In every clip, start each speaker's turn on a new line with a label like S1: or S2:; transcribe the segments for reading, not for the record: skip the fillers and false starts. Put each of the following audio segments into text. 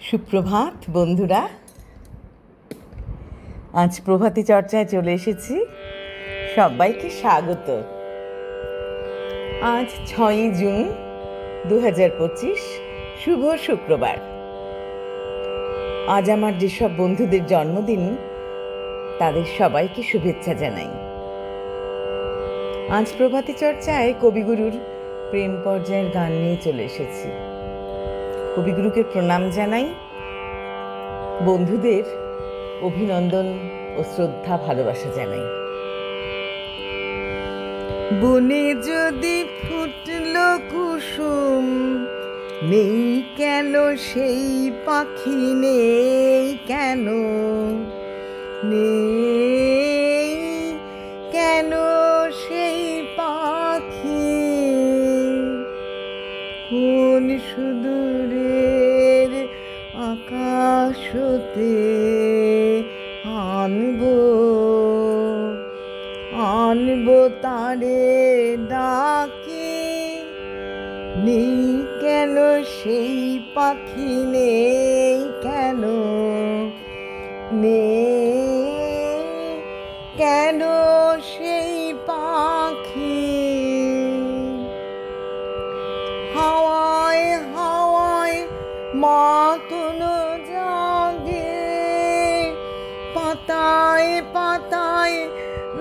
S1: সুপ্রভাত বন্ধুরা, আজ প্রভাতী চর্চায় চলে এসেছি। সবাইকে স্বাগত। আজ 6ই জুন 2025, শুভ শুক্রবার। আজ আমার যেসব বন্ধুদের জন্মদিন তাদের সবাইকে শুভেচ্ছা জানাই। আজ প্রভাতী চর্চায় কবিগুরুর প্রেম পর্যায়ের গান নিয়ে চলে এসেছি। কবিগুরুকে প্রণাম জানাই, বন্ধুদের অভিনন্দন ও শ্রদ্ধা ভালোবাসা জানাই। বনে যদি ফুটল কুসুম, নেই কেন সেই পাখি, নেই কেন, নেই কেন সেই পাখি, কোন সুদূরের আকাশ হতে আনবো তারে ডাকে, নেই কেন সেই পাখি, নেই কেন, নেই কেন সেই পাখি। হাওয়ায় হাওয়ায় মাতনো জাগে, পাতায় পাতায়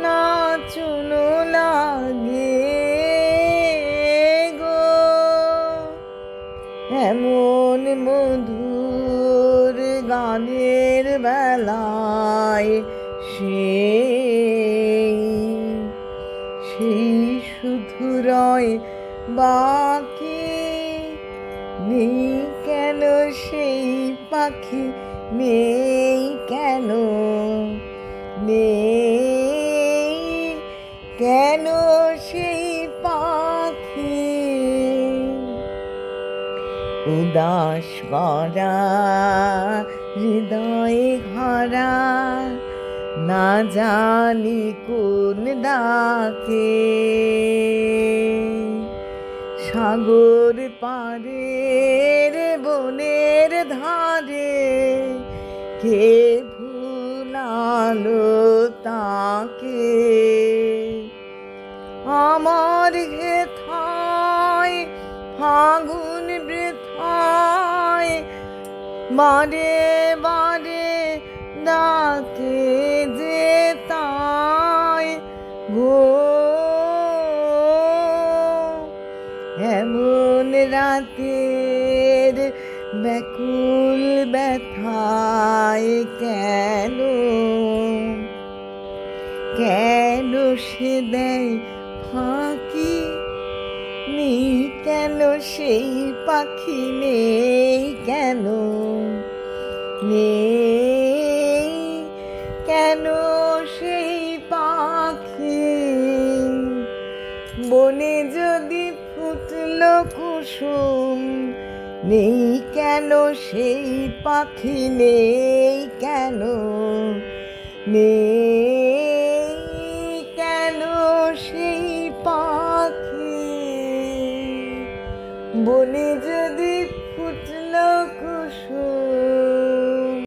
S1: নাচনো লাগে গো, এমন মধুর গানের বেলায় সেই শুধু রয় বাকি, নেই কেন সেই পাখি, নেই কেন, নেই কেন সেই পাখি। উদাস করা হৃদয়ে ভরা, না জানি কোন ডাকে, সাগর পারের বনের ধারে, কে ভুলালো তাকে। আমার হেথায় ফাগুন বৃথায় বারে বারে ডাকে যে তাই গো, এমন রাতের ব্যাকুল ব্যথায় কেন, কেন সে দেয় ফাঁকি, নেই কেন সেই পাখি, নেই কেন, নেই কেন সেই পাখি। বনে যদি ফুটল কুসুম, নেই কেন সেই পাখি, নেই কেন, নেই কেন সেই পাখি। বনে